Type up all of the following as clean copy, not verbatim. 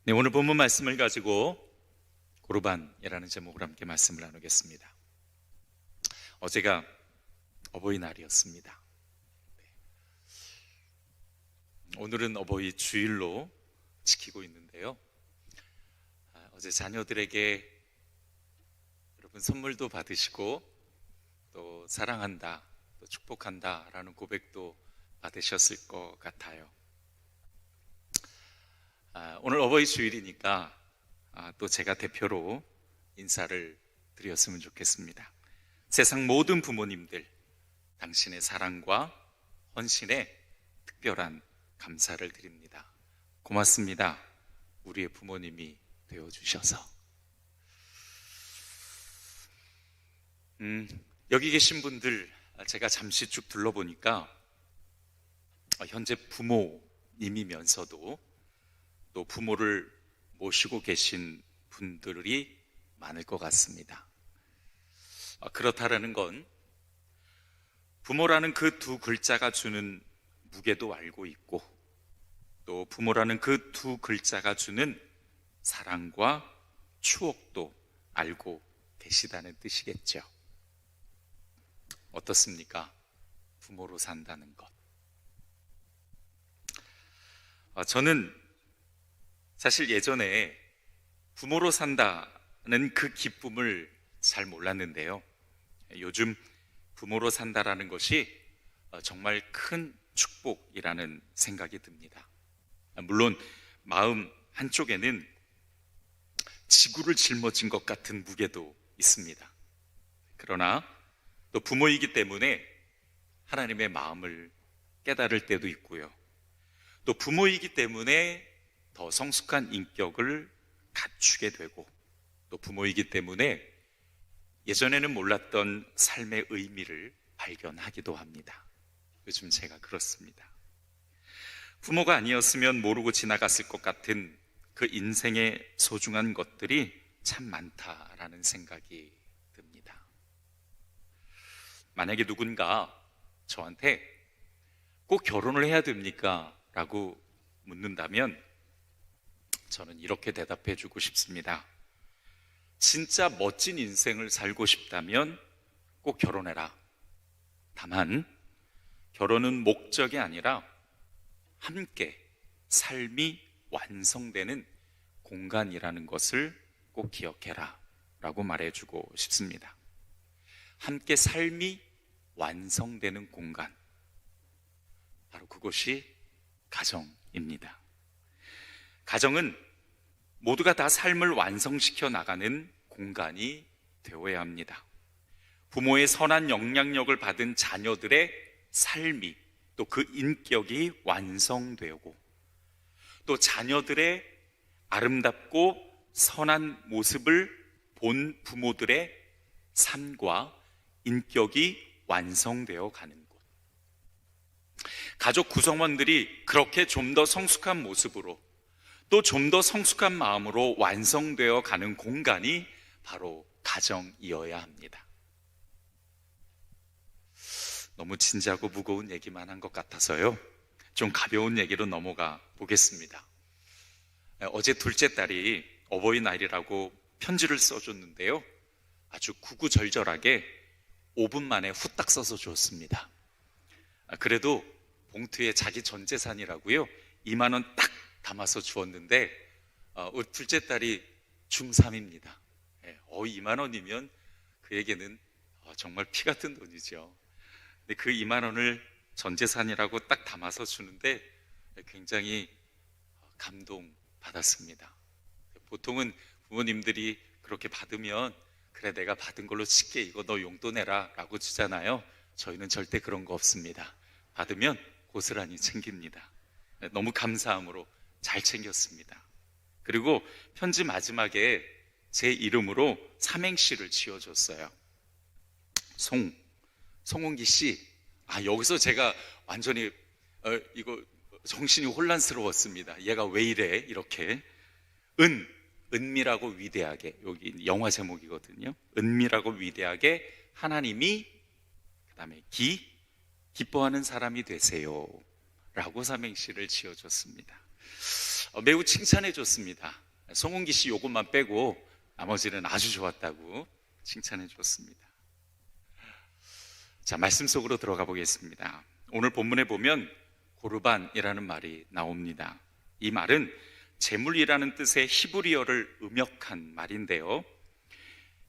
네, 오늘 본문 말씀을 가지고 고르반이라는 제목으로 함께 말씀을 나누겠습니다. 어제가 어버이날이었습니다. 오늘은 어버이 주일로 지키고 있는데요. 어제 자녀들에게 여러분 선물도 받으시고 또 사랑한다, 또 축복한다 라는 고백도 받으셨을 것 같아요. 오늘 어버이 주일이니까 또 제가 대표로 인사를 드렸으면 좋겠습니다. 세상 모든 부모님들, 당신의 사랑과 헌신에 특별한 감사를 드립니다. 고맙습니다. 우리의 부모님이 되어주셔서. 여기 계신 분들 제가 잠시 쭉 둘러보니까 현재 부모님이면서도 또 부모를 모시고 계신 분들이 많을 것 같습니다. 그렇다라는 건 부모라는 그 두 글자가 주는 무게도 알고 있고, 또 부모라는 그 두 글자가 주는 사랑과 추억도 알고 계시다는 뜻이겠죠. 어떻습니까? 부모로 산다는 것. 저는 사실 예전에 부모로 산다는 그 기쁨을 잘 몰랐는데요. 요즘 부모로 산다라는 것이 정말 큰 축복이라는 생각이 듭니다. 물론 마음 한쪽에는 지구를 짊어진 것 같은 무게도 있습니다. 그러나 또 부모이기 때문에 하나님의 마음을 깨달을 때도 있고요. 또 부모이기 때문에 더 성숙한 인격을 갖추게 되고, 또 부모이기 때문에 예전에는 몰랐던 삶의 의미를 발견하기도 합니다. 요즘 제가 그렇습니다. 부모가 아니었으면 모르고 지나갔을 것 같은 그 인생의 소중한 것들이 참 많다라는 생각이 듭니다. 만약에 누군가 저한테 꼭 결혼을 해야 됩니까? 라고 묻는다면 저는 이렇게 대답해 주고 싶습니다. 진짜 멋진 인생을 살고 싶다면 꼭 결혼해라. 다만 결혼은 목적이 아니라 함께 삶이 완성되는 공간이라는 것을 꼭 기억해라 라고 말해주고 싶습니다. 함께 삶이 완성되는 공간, 바로 그것이 가정입니다. 가정은 모두가 다 삶을 완성시켜 나가는 공간이 되어야 합니다. 부모의 선한 영향력을 받은 자녀들의 삶이, 또 그 인격이 완성되고, 또 자녀들의 아름답고 선한 모습을 본 부모들의 삶과 인격이 완성되어 가는 곳. 가족 구성원들이 그렇게 좀 더 성숙한 모습으로, 또 좀 더 성숙한 마음으로 완성되어 가는 공간이 바로 가정이어야 합니다. 너무 진지하고 무거운 얘기만 한 것 같아서요, 좀 가벼운 얘기로 넘어가 보겠습니다. 어제 둘째 딸이 어버이날이라고 편지를 써줬는데요, 아주 구구절절하게 5분 만에 후딱 써서 줬습니다. 그래도 봉투에 자기 전 재산이라고요 2만 원 딱 담아서 주었는데, 우리 둘째 딸이 중3입니다. 2만 원이면 그에게는 정말 피 같은 돈이죠. 근데 그 2만 원을 전 재산이라고 딱 담아서 주는데 굉장히 감동받았습니다. 보통은 부모님들이 그렇게 받으면 그래, 내가 받은 걸로 칠게, 이거 너 용돈 내라 라고 주잖아요. 저희는 절대 그런 거 없습니다. 받으면 고스란히 챙깁니다. 너무 감사함으로 잘 챙겼습니다. 그리고 편지 마지막에 제 이름으로 삼행시를 지어줬어요. 송홍기 씨. 여기서 제가 완전히 이거 정신이 혼란스러웠습니다. 얘가 왜 이래? 이렇게. 은밀하고 위대하게, 여기 영화 제목이거든요. 은밀하고 위대하게 하나님이, 그 다음에 기뻐하는 사람이 되세요 라고 삼행시를 지어줬습니다. 매우 칭찬해 줬습니다. 송은기 씨 요것만 빼고 나머지는 아주 좋았다고 칭찬해 줬습니다. 자, 말씀 속으로 들어가 보겠습니다. 오늘 본문에 보면 고르반이라는 말이 나옵니다. 이 말은 제물이라는 뜻의 히브리어를 음역한 말인데요.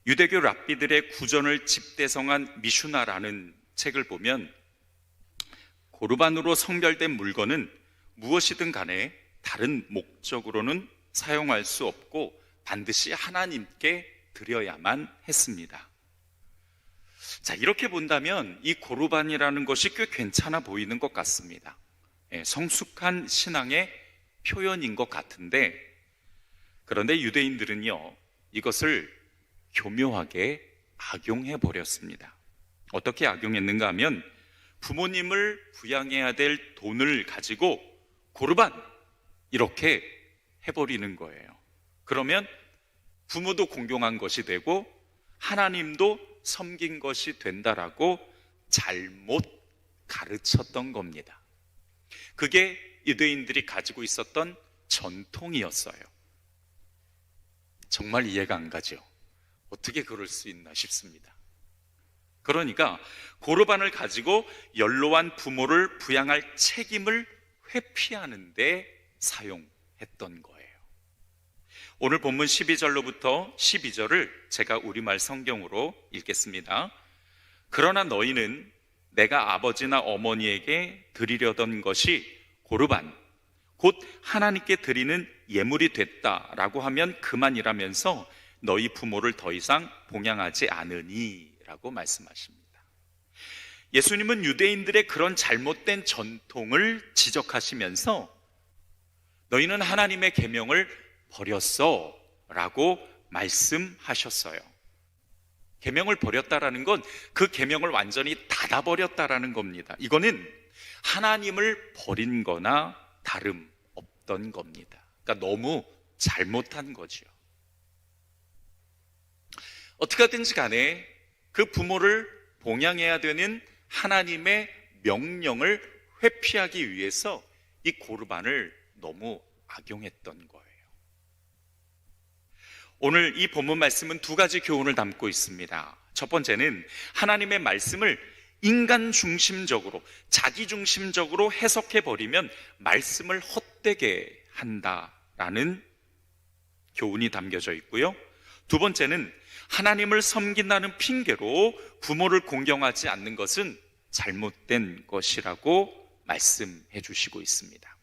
유대교 랍비들의 구전을 집대성한 미슈나라는 책을 보면 고르반으로 성별된 물건은 무엇이든 간에 다른 목적으로는 사용할 수 없고 반드시 하나님께 드려야만 했습니다. 자, 이렇게 본다면 이 고르반이라는 것이 꽤 괜찮아 보이는 것 같습니다. 성숙한 신앙의 표현인 것 같은데, 그런데 유대인들은요, 이것을 교묘하게 악용해 버렸습니다. 어떻게 악용했는가 하면 부모님을 부양해야 될 돈을 가지고 고르반 이렇게 해버리는 거예요. 그러면 부모도 공경한 것이 되고 하나님도 섬긴 것이 된다라고 잘못 가르쳤던 겁니다. 그게 유대인들이 가지고 있었던 전통이었어요. 정말 이해가 안 가죠. 어떻게 그럴 수 있나 싶습니다. 그러니까 고르반을 가지고 연로한 부모를 부양할 책임을 회피하는 데 사용했던 거예요. 오늘 본문 12절로부터 12절을 제가 우리말 성경으로 읽겠습니다. 그러나 너희는 내가 아버지나 어머니에게 드리려던 것이 고르반, 곧 하나님께 드리는 예물이 됐다라고 하면 그만이라면서 너희 부모를 더 이상 봉양하지 않으니 라고 말씀하십니다. 예수님은 유대인들의 그런 잘못된 전통을 지적하시면서 너희는 하나님의 계명을 버렸어 라고 말씀하셨어요. 계명을 버렸다라는 건 그 계명을 완전히 닫아버렸다라는 겁니다. 이거는 하나님을 버린 거나 다름없던 겁니다. 그러니까 너무 잘못한 거죠. 어떻게 하든지 간에 그 부모를 봉양해야 되는 하나님의 명령을 회피하기 위해서 이 고르반을 너무 악용했던 거예요. 오늘 이 본문 말씀은 두 가지 교훈을 담고 있습니다. 첫 번째는 하나님의 말씀을 인간 중심적으로, 자기 중심적으로 해석해버리면 말씀을 헛되게 한다라는 교훈이 담겨져 있고요. 두 번째는 하나님을 섬긴다는 핑계로 부모를 공경하지 않는 것은 잘못된 것이라고 말씀해 주시고 있습니다.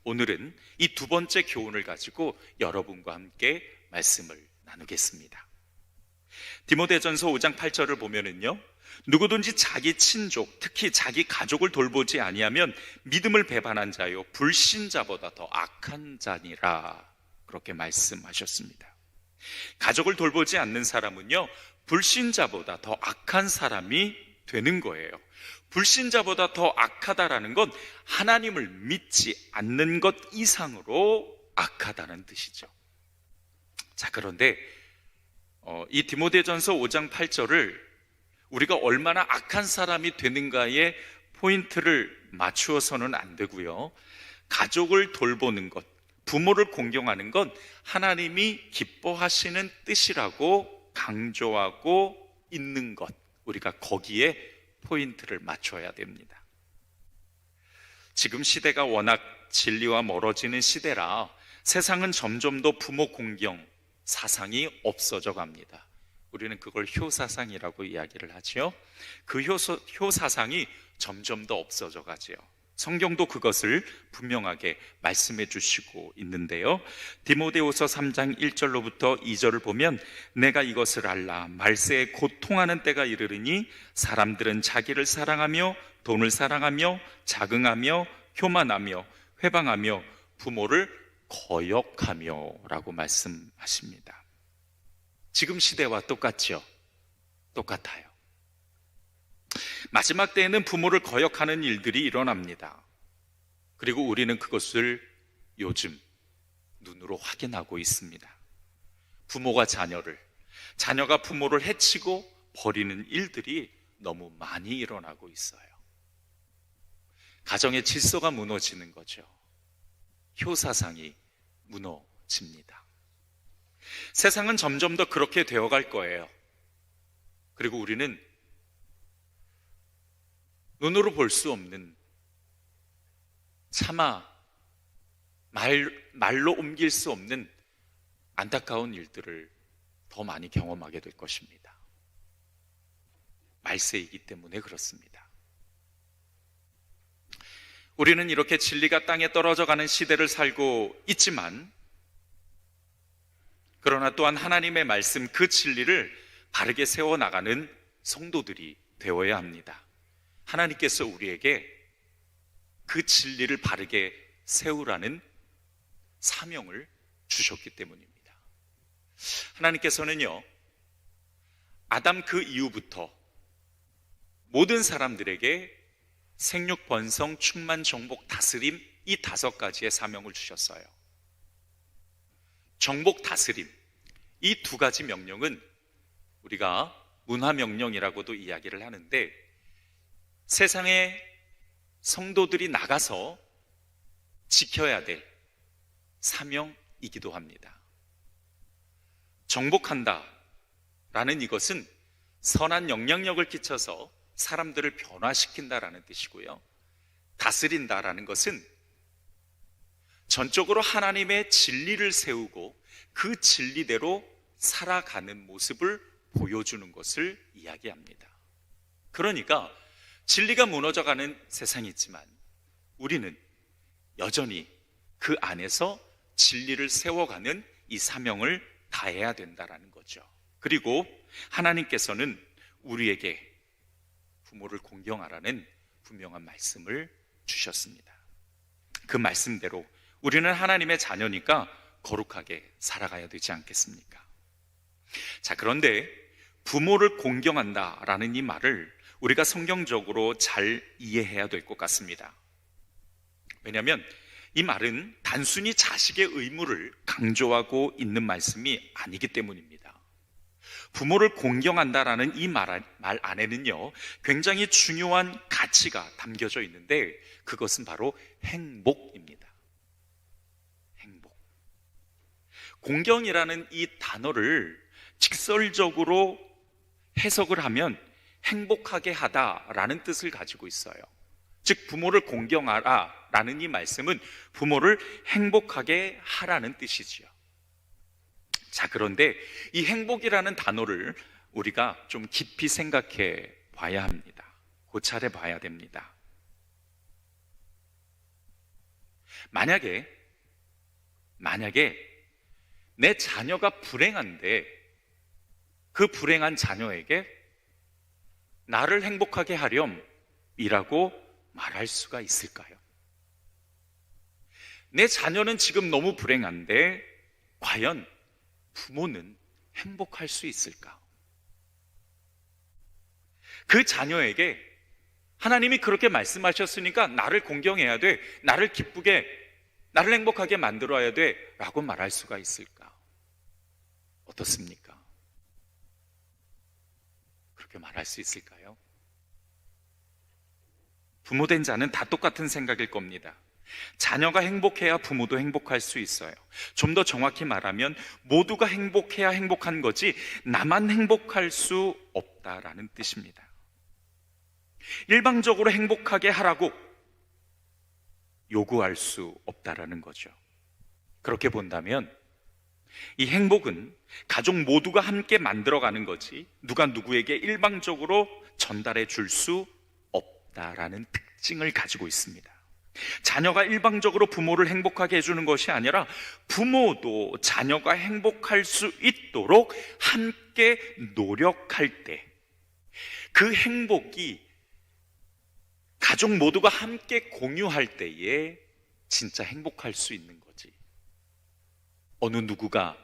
오늘은 이 두 번째 교훈을 가지고 여러분과 함께 말씀을 나누겠습니다. 디모데전서 5장 8절을 보면은요, 누구든지 자기 친족, 특히 자기 가족을 돌보지 아니하면 믿음을 배반한 자요 불신자보다 더 악한 자니라, 그렇게 말씀하셨습니다. 가족을 돌보지 않는 사람은요 불신자보다 더 악한 사람이 되는 거예요. 불신자보다 더 악하다라는 건 하나님을 믿지 않는 것 이상으로 악하다는 뜻이죠. 자, 그런데 이 디모데전서 5장 8절을 우리가 얼마나 악한 사람이 되는가에 포인트를 맞추어서는 안 되고요, 가족을 돌보는 것, 부모를 공경하는 건 하나님이 기뻐하시는 뜻이라고 강조하고 있는 것, 우리가 거기에 포인트를 맞춰야 됩니다. 지금 시대가 워낙 진리와 멀어지는 시대라 세상은 점점 더 부모 공경 사상이 없어져 갑니다. 우리는 그걸 효사상이라고 이야기를 하죠. 그 효사상이 점점 더 없어져 가지요. 성경도 그것을 분명하게 말씀해 주시고 있는데요. 디모데후서 3장 1절로부터 2절을 보면 내가 이것을 알라 말세에 고통하는 때가 이르르니 사람들은 자기를 사랑하며 돈을 사랑하며 자긍하며 교만하며 회방하며 부모를 거역하며 라고 말씀하십니다. 지금 시대와 똑같죠? 똑같아요. 마지막 때에는 부모를 거역하는 일들이 일어납니다. 그리고 우리는 그것을 요즘 눈으로 확인하고 있습니다. 부모가 자녀를, 자녀가 부모를 해치고 버리는 일들이 너무 많이 일어나고 있어요. 가정의 질서가 무너지는 거죠. 효사상이 무너집니다. 세상은 점점 더 그렇게 되어갈 거예요. 그리고 우리는 눈으로 볼 수 없는, 차마 말로 옮길 수 없는 안타까운 일들을 더 많이 경험하게 될 것입니다. 말세이기 때문에 그렇습니다. 우리는 이렇게 진리가 땅에 떨어져 가는 시대를 살고 있지만, 그러나 또한 하나님의 말씀, 그 진리를 바르게 세워나가는 성도들이 되어야 합니다. 하나님께서 우리에게 그 진리를 바르게 세우라는 사명을 주셨기 때문입니다. 하나님께서는요, 아담 그 이후부터 모든 사람들에게 생육, 번성, 충만, 정복, 다스림, 이 5가지의 사명을 주셨어요. 정복, 다스림, 이 2가지 명령은 우리가 문화명령이라고도 이야기를 하는데, 세상에 성도들이 나가서 지켜야 될 사명이기도 합니다. 정복한다 라는 이것은 선한 영향력을 끼쳐서 사람들을 변화시킨다라는 뜻이고요. 다스린다라는 것은 전적으로 하나님의 진리를 세우고 그 진리대로 살아가는 모습을 보여주는 것을 이야기합니다. 그러니까 진리가 무너져가는 세상이 있지만 우리는 여전히 그 안에서 진리를 세워가는 이 사명을 다해야 된다라는 거죠. 그리고 하나님께서는 우리에게 부모를 공경하라는 분명한 말씀을 주셨습니다. 그 말씀대로 우리는 하나님의 자녀니까 거룩하게 살아가야 되지 않겠습니까? 자, 그런데 부모를 공경한다라는 이 말을 우리가 성경적으로 잘 이해해야 될 것 같습니다. 왜냐하면 이 말은 단순히 자식의 의무를 강조하고 있는 말씀이 아니기 때문입니다. 부모를 공경한다라는 이 말 안에는요, 굉장히 중요한 가치가 담겨져 있는데, 그것은 바로 행복입니다. 행복. 공경이라는 이 단어를 직설적으로 해석을 하면 행복하게 하다라는 뜻을 가지고 있어요. 즉, 부모를 공경하라 라는 이 말씀은 부모를 행복하게 하라는 뜻이지요. 자, 그런데 이 행복이라는 단어를 우리가 좀 깊이 생각해 봐야 합니다. 고찰해 봐야 됩니다. 만약에 내 자녀가 불행한데 그 불행한 자녀에게 나를 행복하게 하렴이라고 말할 수가 있을까요? 내 자녀는 지금 너무 불행한데 과연 부모는 행복할 수 있을까? 그 자녀에게 하나님이 그렇게 말씀하셨으니까 나를 공경해야 돼, 나를 기쁘게, 나를 행복하게 만들어야 돼 라고 말할 수가 있을까? 어떻습니까? 그렇게 말할 수 있을까요? 부모된 자는 다 똑같은 생각일 겁니다. 자녀가 행복해야 부모도 행복할 수 있어요. 좀 더 정확히 말하면 모두가 행복해야 행복한 거지 나만 행복할 수 없다라는 뜻입니다. 일방적으로 행복하게 하라고 요구할 수 없다라는 거죠. 그렇게 본다면 이 행복은 가족 모두가 함께 만들어가는 거지 누가 누구에게 일방적으로 전달해 줄 수 없다라는 특징을 가지고 있습니다. 자녀가 일방적으로 부모를 행복하게 해주는 것이 아니라 부모도 자녀가 행복할 수 있도록 함께 노력할 때 그 행복이 가족 모두가 함께 공유할 때에 진짜 행복할 수 있는 거지, 어느 누구가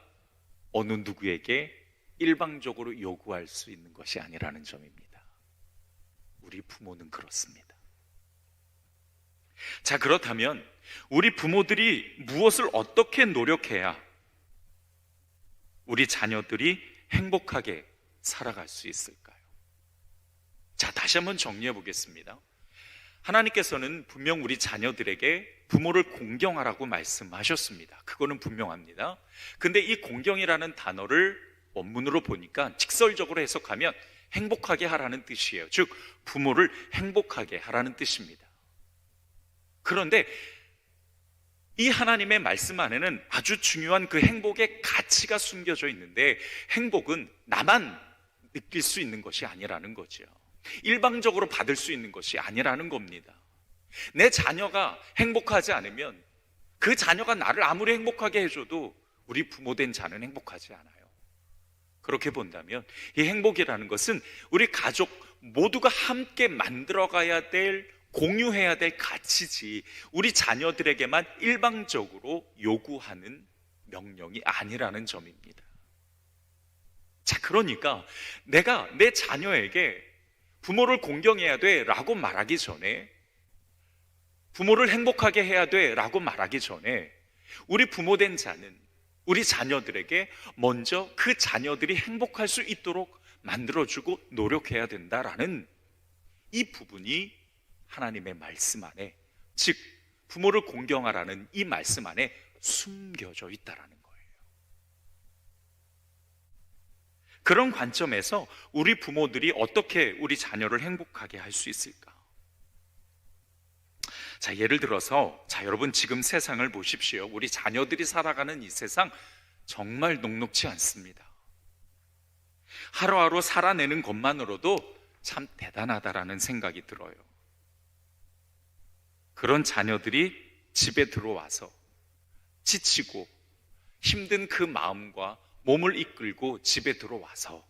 어느 누구에게 일방적으로 요구할 수 있는 것이 아니라는 점입니다. 우리 부모는 그렇습니다. 자, 그렇다면 우리 부모들이 무엇을 어떻게 노력해야 우리 자녀들이 행복하게 살아갈 수 있을까요? 자, 다시 한번 정리해 보겠습니다. 하나님께서는 분명 우리 자녀들에게 부모를 공경하라고 말씀하셨습니다. 그거는 분명합니다. 근데 이 공경이라는 단어를 원문으로 보니까 직설적으로 해석하면 행복하게 하라는 뜻이에요. 즉 부모를 행복하게 하라는 뜻입니다. 그런데 이 하나님의 말씀 안에는 아주 중요한 그 행복의 가치가 숨겨져 있는데, 행복은 나만 느낄 수 있는 것이 아니라는 거죠. 일방적으로 받을 수 있는 것이 아니라는 겁니다. 내 자녀가 행복하지 않으면 그 자녀가 나를 아무리 행복하게 해줘도 우리 부모된 자는 행복하지 않아요. 그렇게 본다면 이 행복이라는 것은 우리 가족 모두가 함께 만들어가야 될, 공유해야 될 가치지, 우리 자녀들에게만 일방적으로 요구하는 명령이 아니라는 점입니다. 자, 그러니까 내가 내 자녀에게 부모를 공경해야 돼 라고 말하기 전에, 부모를 행복하게 해야 돼 라고 말하기 전에, 우리 부모된 자는 우리 자녀들에게 먼저 그 자녀들이 행복할 수 있도록 만들어주고 노력해야 된다라는 이 부분이 하나님의 말씀 안에, 즉 부모를 공경하라는 이 말씀 안에 숨겨져 있다라는 거예요. 그런 관점에서 우리 부모들이 어떻게 우리 자녀를 행복하게 할 수 있을까? 자, 예를 들어서, 자, 여러분 지금 세상을 보십시오. 우리 자녀들이 살아가는 이 세상 정말 녹록지 않습니다. 하루하루 살아내는 것만으로도 참 대단하다라는 생각이 들어요. 그런 자녀들이 집에 들어와서 지치고 힘든 그 마음과 몸을 이끌고 집에 들어와서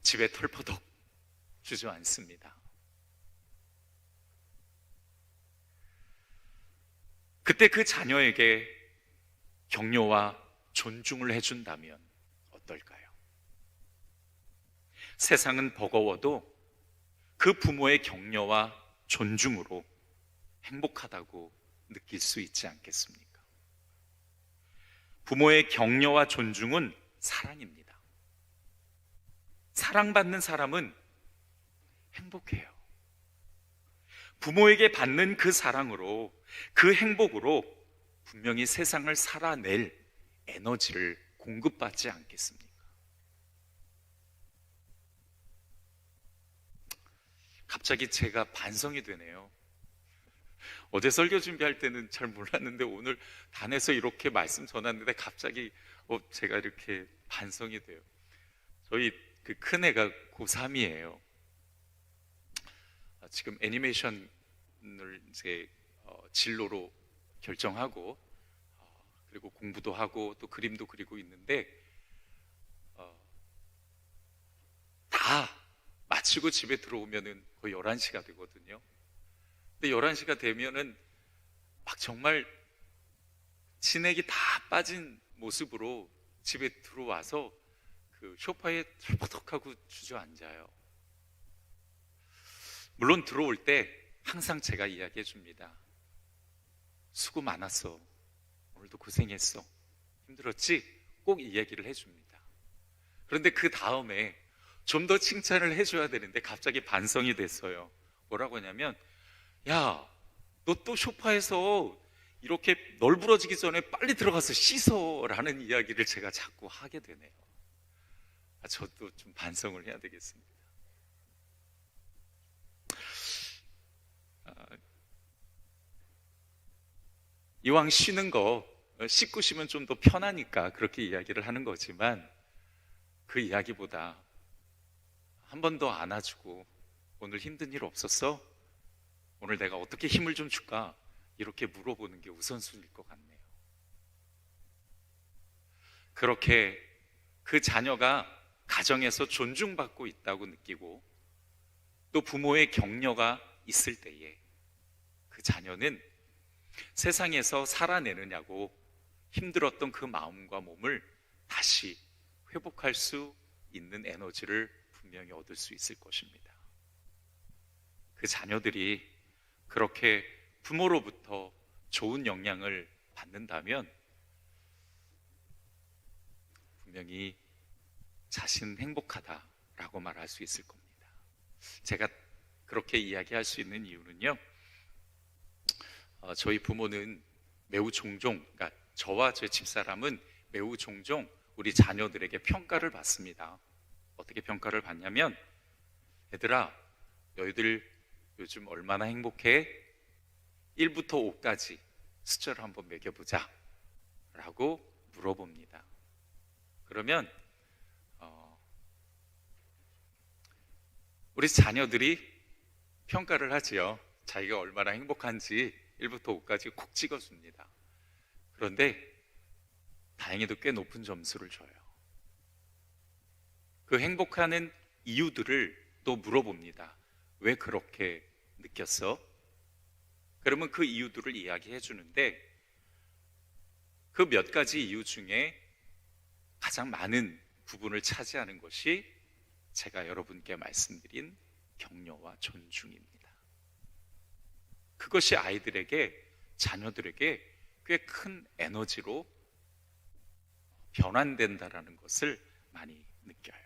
집에 털퍼덕 주저앉습니다. 그때 그 자녀에게 격려와 존중을 해준다면 어떨까요? 세상은 버거워도 그 부모의 격려와 존중으로 행복하다고 느낄 수 있지 않겠습니까? 부모의 격려와 존중은 사랑입니다. 사랑받는 사람은 행복해요. 부모에게 받는 그 사랑으로, 그 행복으로 분명히 세상을 살아낼 에너지를 공급받지 않겠습니까? 갑자기 제가 반성이 되네요. 어제 설교 준비할 때는 잘 몰랐는데 오늘 단에서 이렇게 말씀 전하는데 갑자기 제가 이렇게 반성이 돼요. 저희 그 큰애가 고3이에요. 지금 애니메이션을 이제 진로로 결정하고 그리고 공부도 하고 또 그림도 그리고 있는데 다 마치고 집에 들어오면은 거의 11시가 되거든요. 근데 11시가 되면은 막 정말 진액이 다 빠진 모습으로 집에 들어와서 그 소파에 털퍼덕하고 주저앉아요. 물론 들어올 때 항상 제가 이야기해 줍니다. 수고 많았어. 오늘도 고생했어. 힘들었지? 꼭 이 얘기를 해줍니다. 그런데 그 다음에 좀 더 칭찬을 해줘야 되는데 갑자기 반성이 됐어요. 뭐라고 하냐면, 야, 너 또 소파에서 이렇게 널브러지기 전에 빨리 들어가서 씻어 라는 이야기를 제가 자꾸 하게 되네요. 저도 좀 반성을 해야 되겠습니다. 이왕 쉬는 거 씻고 쉬면 좀 더 편하니까 그렇게 이야기를 하는 거지만, 그 이야기보다 한 번 더 안아주고 오늘 힘든 일 없었어? 오늘 내가 어떻게 힘을 좀 줄까? 이렇게 물어보는 게 우선순위일 것 같네요. 그렇게 그 자녀가 가정에서 존중받고 있다고 느끼고 또 부모의 격려가 있을 때에 그 자녀는 세상에서 살아내느냐고 힘들었던 그 마음과 몸을 다시 회복할 수 있는 에너지를 분명히 얻을 수 있을 것입니다. 그 자녀들이 그렇게 부모로부터 좋은 영향을 받는다면 분명히 자신 행복하다라고 말할 수 있을 겁니다. 제가 그렇게 이야기할 수 있는 이유는요, 저희 부모는 매우 종종, 그러니까 저와 제 집사람은 매우 종종 우리 자녀들에게 평가를 받습니다. 어떻게 평가를 받냐면, 얘들아, 너희들 요즘 얼마나 행복해? 1부터 5까지 숫자를 한번 매겨보자 라고 물어봅니다. 그러면 우리 자녀들이 평가를 하지요. 자기가 얼마나 행복한지 1부터 5까지 콕 찍어줍니다. 그런데 다행히도 꽤 높은 점수를 줘요. 그 행복하는 이유들을 또 물어봅니다. 왜 그렇게 느꼈어? 그러면 그 이유들을 이야기해 주는데, 그 몇 가지 이유 중에 가장 많은 부분을 차지하는 것이 제가 여러분께 말씀드린 격려와 존중입니다. 그것이 아이들에게, 자녀들에게 꽤 큰 에너지로 변환된다라는 것을 많이 느껴요.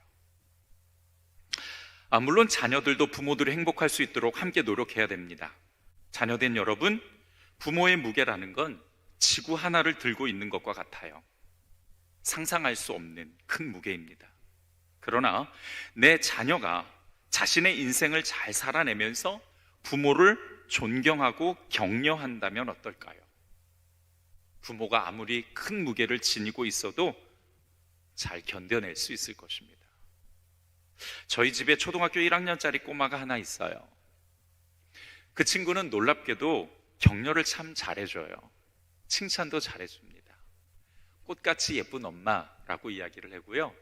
물론 자녀들도 부모들이 행복할 수 있도록 함께 노력해야 됩니다. 자녀된 여러분, 부모의 무게라는 건 지구 하나를 들고 있는 것과 같아요. 상상할 수 없는 큰 무게입니다. 그러나 내 자녀가 자신의 인생을 잘 살아내면서 부모를 존경하고 격려한다면 어떨까요? 부모가 아무리 큰 무게를 지니고 있어도 잘 견뎌낼 수 있을 것입니다. 저희 집에 초등학교 1학년짜리 꼬마가 하나 있어요. 그 친구는 놀랍게도 격려를 참 잘해줘요. 칭찬도 잘해줍니다. 꽃같이 예쁜 엄마라고 이야기를 하고요,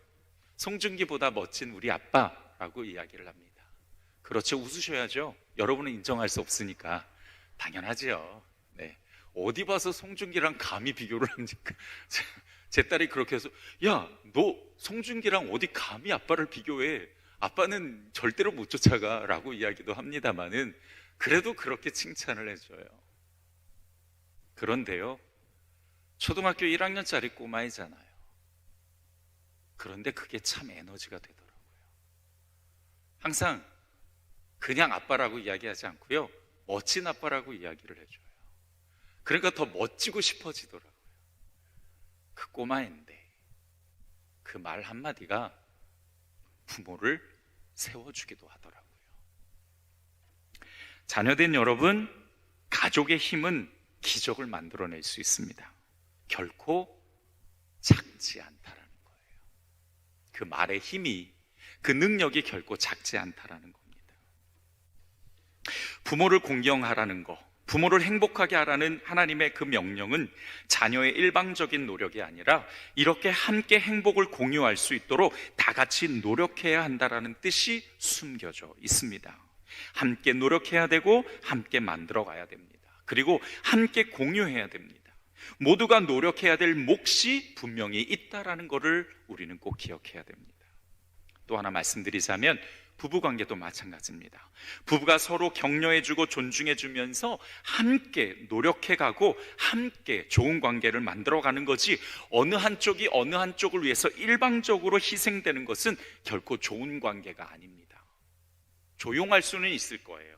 송중기보다 멋진 우리 아빠라고 이야기를 합니다. 그렇죠, 웃으셔야죠. 여러분은 인정할 수 없으니까. 당연하지요. 네. 어디 봐서 송중기랑 감히 비교를 합니까? 제 딸이 그렇게 해서, 야, 너 송중기랑 어디 감히 아빠를 비교해? 아빠는 절대로 못 쫓아가 라고 이야기도 합니다만은, 그래도 그렇게 칭찬을 해줘요. 그런데요, 초등학교 1학년짜리 꼬마이잖아요. 그런데 그게 참 에너지가 되더라고요. 항상 그냥 아빠라고 이야기하지 않고요, 멋진 아빠라고 이야기를 해줘요. 그러니까 더 멋지고 싶어지더라고요. 그 꼬마인데 그 말 한마디가 부모를 세워주기도 하더라고요. 자녀된 여러분, 가족의 힘은 기적을 만들어낼 수 있습니다. 결코 작지 않다라는 거예요. 그 말의 힘이, 그 능력이 결코 작지 않다라는 겁니다. 부모를 공경하라는 거, 부모를 행복하게 하라는 하나님의 그 명령은 자녀의 일방적인 노력이 아니라 이렇게 함께 행복을 공유할 수 있도록 다 같이 노력해야 한다라는 뜻이 숨겨져 있습니다. 함께 노력해야 되고 함께 만들어 가야 됩니다. 그리고 함께 공유해야 됩니다. 모두가 노력해야 될 몫이 분명히 있다라는 것을 우리는 꼭 기억해야 됩니다. 또 하나 말씀드리자면, 부부관계도 마찬가지입니다. 부부가 서로 격려해주고 존중해주면서 함께 노력해가고 함께 좋은 관계를 만들어가는 거지, 어느 한쪽이 어느 한쪽을 위해서 일방적으로 희생되는 것은 결코 좋은 관계가 아닙니다. 조용할 수는 있을 거예요.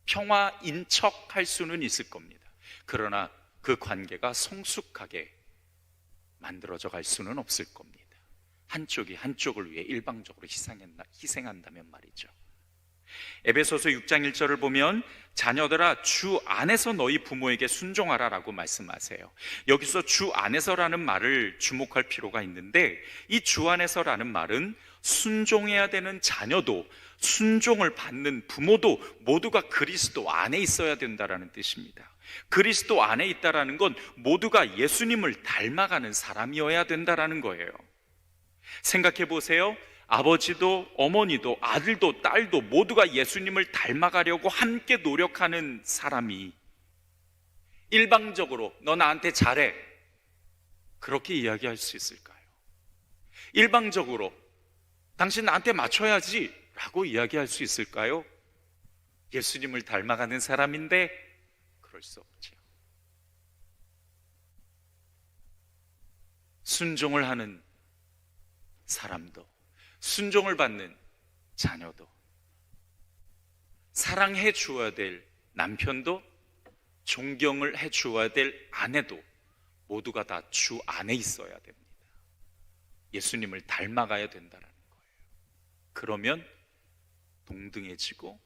평화인 척 할 수는 있을 겁니다. 그러나 그 관계가 성숙하게 만들어져 갈 수는 없을 겁니다. 한쪽이 한쪽을 위해 일방적으로 희생한다면 말이죠. 에베소서 6장 1절을 보면, 자녀들아 주 안에서 너희 부모에게 순종하라 라고 말씀하세요. 여기서 주 안에서라는 말을 주목할 필요가 있는데, 이 주 안에서라는 말은 순종해야 되는 자녀도 순종을 받는 부모도 모두가 그리스도 안에 있어야 된다라는 뜻입니다. 그리스도 안에 있다라는 건 모두가 예수님을 닮아가는 사람이어야 된다라는 거예요. 생각해 보세요. 아버지도 어머니도 아들도 딸도 모두가 예수님을 닮아가려고 함께 노력하는 사람이 일방적으로 너 나한테 잘해, 그렇게 이야기할 수 있을까요? 일방적으로 당신 나한테 맞춰야지 라고 이야기할 수 있을까요? 예수님을 닮아가는 사람인데 그럴 수 없죠. 순종을 하는 사람도, 순종을 받는 자녀도 사랑해 주어야 될 남편도 존경을 해 주어야 될 아내도 모두가 다 주 안에 있어야 됩니다. 예수님을 닮아가야 된다는 거예요. 그러면 동등해지고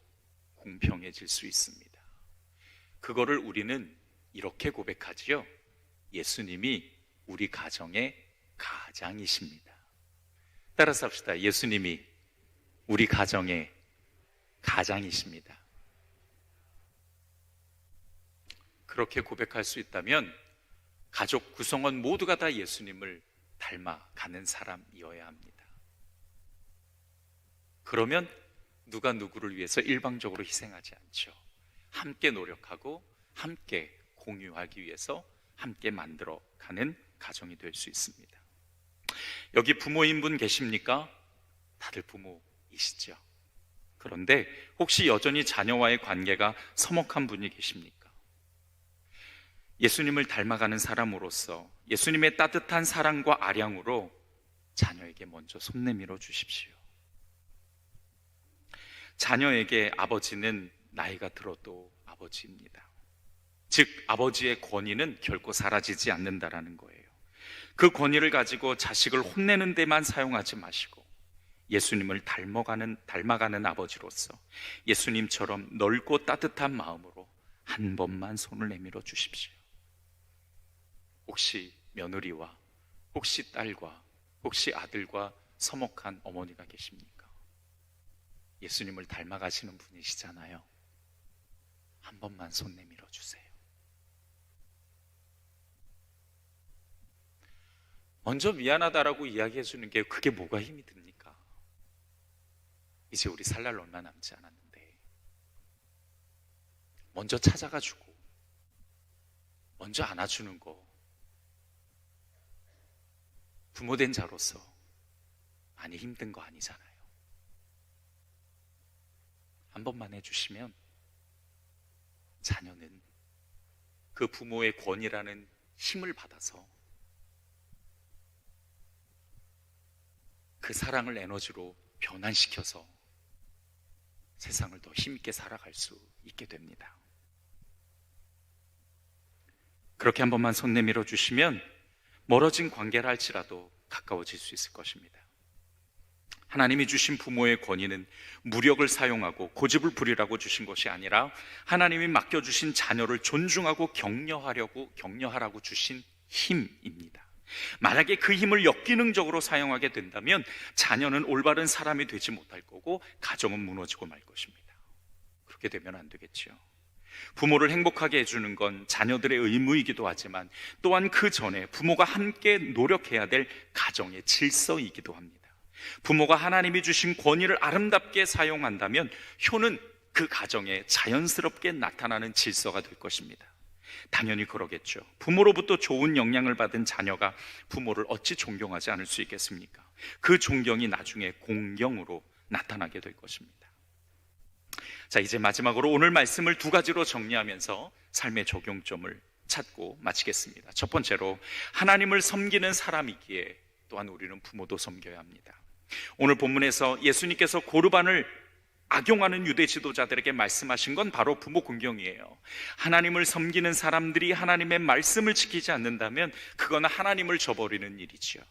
공평해질 수 있습니다. 그거를 우리는 이렇게 고백하지요. 예수님이 우리 가정의 가장이십니다. 따라서 합시다. 예수님이 우리 가정의 가장이십니다. 그렇게 고백할 수 있다면 가족 구성원 모두가 다 예수님을 닮아가는 사람이어야 합니다. 그러면 누가 누구를 위해서 일방적으로 희생하지 않죠. 함께 노력하고 함께 공유하기 위해서 함께 만들어가는 가정이 될 수 있습니다. 여기 부모인 분 계십니까? 다들 부모이시죠. 그런데 혹시 여전히 자녀와의 관계가 서먹한 분이 계십니까? 예수님을 닮아가는 사람으로서 예수님의 따뜻한 사랑과 아량으로 자녀에게 먼저 손 내밀어 주십시오. 자녀에게 아버지는 나이가 들어도 아버지입니다. 즉 아버지의 권위는 결코 사라지지 않는다라는 거예요. 그 권위를 가지고 자식을 혼내는 데만 사용하지 마시고 예수님을 닮아가는 아버지로서 예수님처럼 넓고 따뜻한 마음으로 한 번만 손을 내밀어 주십시오. 혹시 며느리와 혹시 딸과 혹시 아들과 서먹한 어머니가 계십니까? 예수님을 닮아가시는 분이시잖아요. 한 번만 손 내밀어 주세요. 먼저 미안하다라고 이야기해 주는 게 그게 뭐가 힘이 듭니까? 이제 우리 살 날 얼마 남지 않았는데 먼저 찾아가 주고 먼저 안아주는 거 부모된 자로서 많이 힘든 거 아니잖아요. 한 번만 해주시면 자녀는 그 부모의 권위라는 힘을 받아서 그 사랑을 에너지로 변환시켜서 세상을 더 힘있게 살아갈 수 있게 됩니다. 그렇게 한 번만 손 내밀어 주시면 멀어진 관계라 할지라도 가까워질 수 있을 것입니다. 하나님이 주신 부모의 권위는 무력을 사용하고 고집을 부리라고 주신 것이 아니라 하나님이 맡겨주신 자녀를 존중하고 격려하라고 주신 힘입니다. 만약에 그 힘을 역기능적으로 사용하게 된다면 자녀는 올바른 사람이 되지 못할 거고 가정은 무너지고 말 것입니다. 그렇게 되면 안 되겠죠. 부모를 행복하게 해주는 건 자녀들의 의무이기도 하지만 또한 그 전에 부모가 함께 노력해야 될 가정의 질서이기도 합니다. 부모가 하나님이 주신 권위를 아름답게 사용한다면 효는 그 가정에 자연스럽게 나타나는 질서가 될 것입니다. 당연히 그러겠죠. 부모로부터 좋은 영향을 받은 자녀가 부모를 어찌 존경하지 않을 수 있겠습니까? 그 존경이 나중에 공경으로 나타나게 될 것입니다. 자, 이제 마지막으로 오늘 말씀을 두 가지로 정리하면서 삶의 적용점을 찾고 마치겠습니다. 첫 번째로 하나님을 섬기는 사람이기에 또한 우리는 부모도 섬겨야 합니다. 오늘 본문에서 예수님께서 고르반을 악용하는 유대 지도자들에게 말씀하신 건 바로 부모 공경이에요. 하나님을 섬기는 사람들이 하나님의 말씀을 지키지 않는다면 그건 하나님을 저버리는 일이지요.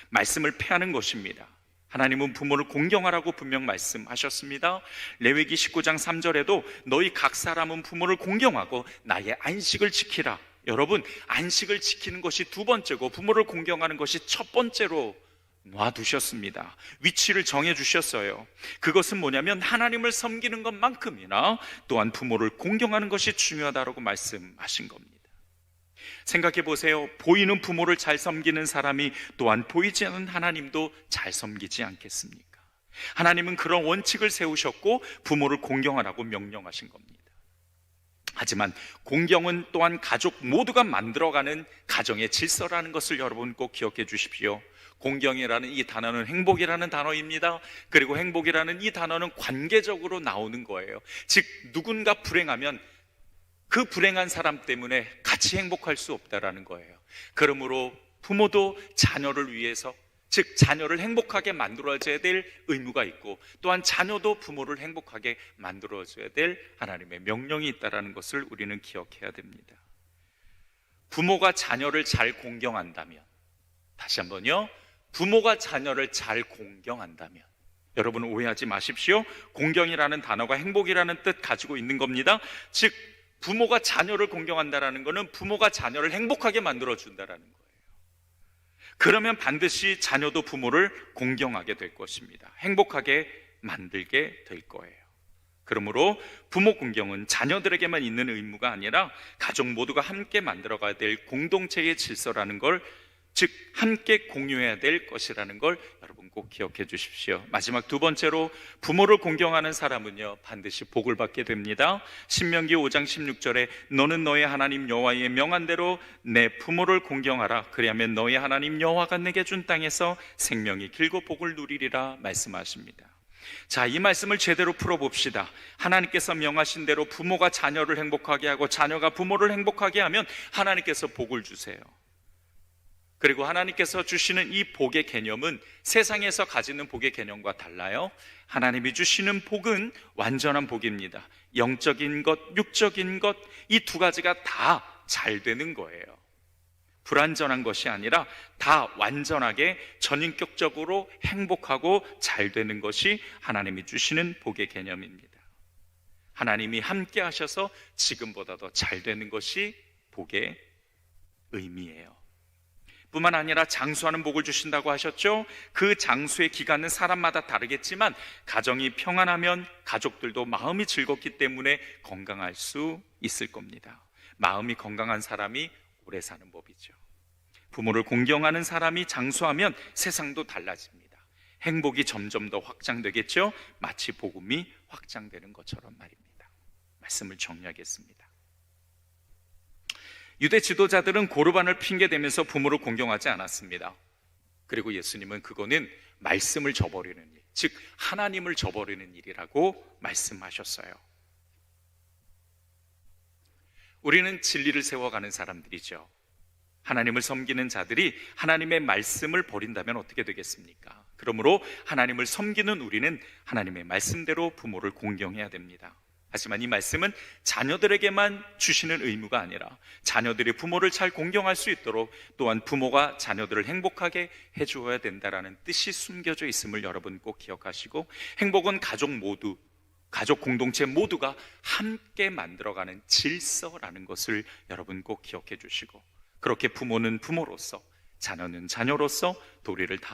말씀을 패하는 것입니다. 하나님은 부모를 공경하라고 분명 말씀하셨습니다. 레위기 19장 3절에도 너희 각 사람은 부모를 공경하고 나의 안식을 지키라. 여러분, 안식을 지키는 것이 두 번째고 부모를 공경하는 것이 첫 번째로 놔두셨습니다. 위치를 정해주셨어요. 그것은 뭐냐면 하나님을 섬기는 것만큼이나 또한 부모를 공경하는 것이 중요하다고 말씀하신 겁니다. 생각해 보세요. 보이는 부모를 잘 섬기는 사람이 또한 보이지 않는 하나님도 잘 섬기지 않겠습니까? 하나님은 그런 원칙을 세우셨고 부모를 공경하라고 명령하신 겁니다. 하지만 공경은 또한 가족 모두가 만들어가는 가정의 질서라는 것을 여러분 꼭 기억해 주십시오. 공경이라는 이 단어는 행복이라는 단어입니다. 그리고 행복이라는 이 단어는 관계적으로 나오는 거예요. 즉 누군가 불행하면 그 불행한 사람 때문에 같이 행복할 수 없다라는 거예요. 그러므로 부모도 자녀를 위해서 즉 자녀를 행복하게 만들어줘야 될 의무가 있고, 또한 자녀도 부모를 행복하게 만들어줘야 될 하나님의 명령이 있다는 것을 우리는 기억해야 됩니다. 부모가 자녀를 잘 공경한다면, 다시 한번요, 부모가 자녀를 잘 공경한다면, 여러분 오해하지 마십시오. 공경이라는 단어가 행복이라는 뜻 가지고 있는 겁니다. 즉 부모가 자녀를 공경한다는 것은 부모가 자녀를 행복하게 만들어준다는 거예요. 그러면 반드시 자녀도 부모를 공경하게 될 것입니다. 행복하게 만들게 될 거예요. 그러므로 부모 공경은 자녀들에게만 있는 의무가 아니라 가족 모두가 함께 만들어가야 될 공동체의 질서라는 걸, 즉 함께 공유해야 될 것이라는 걸 여러분 꼭 기억해 주십시오. 마지막 두 번째로, 부모를 공경하는 사람은요 반드시 복을 받게 됩니다. 신명기 5장 16절에 너는 너의 하나님 여호와의 명한 대로 내 부모를 공경하라. 그리하면 너의 하나님 여호와가 내게 준 땅에서 생명이 길고 복을 누리리라 말씀하십니다. 자, 이 말씀을 제대로 풀어봅시다. 하나님께서 명하신 대로 부모가 자녀를 행복하게 하고 자녀가 부모를 행복하게 하면 하나님께서 복을 주세요. 그리고 하나님께서 주시는 이 복의 개념은 세상에서 가지는 복의 개념과 달라요. 하나님이 주시는 복은 완전한 복입니다. 영적인 것, 육적인 것, 이 두 가지가 다 잘 되는 거예요. 불완전한 것이 아니라 다 완전하게 전인격적으로 행복하고 잘 되는 것이 하나님이 주시는 복의 개념입니다. 하나님이 함께 하셔서 지금보다 더 잘 되는 것이 복의 의미예요. 뿐만 아니라 장수하는 복을 주신다고 하셨죠? 그 장수의 기간은 사람마다 다르겠지만 가정이 평안하면 가족들도 마음이 즐겁기 때문에 건강할 수 있을 겁니다. 마음이 건강한 사람이 오래 사는 법이죠. 부모를 공경하는 사람이 장수하면 세상도 달라집니다. 행복이 점점 더 확장되겠죠? 마치 복음이 확장되는 것처럼 말입니다. 말씀을 정리하겠습니다. 유대 지도자들은 고르반을 핑계대면서 부모를 공경하지 않았습니다. 그리고 예수님은 그거는 말씀을 저버리는 일, 즉 하나님을 저버리는 일이라고 말씀하셨어요. 우리는 진리를 세워가는 사람들이죠. 하나님을 섬기는 자들이 하나님의 말씀을 버린다면 어떻게 되겠습니까? 그러므로 하나님을 섬기는 우리는 하나님의 말씀대로 부모를 공경해야 됩니다. 하지만 이 말씀은 자녀들에게만 주시는 의무가 아니라 자녀들이 부모를 잘 공경할 수 있도록 또한 부모가 자녀들을 행복하게 해주어야 된다는 뜻이 숨겨져 있음을 여러분 꼭 기억하시고, 행복은 가족 모두, 가족 공동체 모두가 함께 만들어가는 질서라는 것을 여러분 꼭 기억해 주시고, 그렇게 부모는 부모로서, 자녀는 자녀로서 도리를 다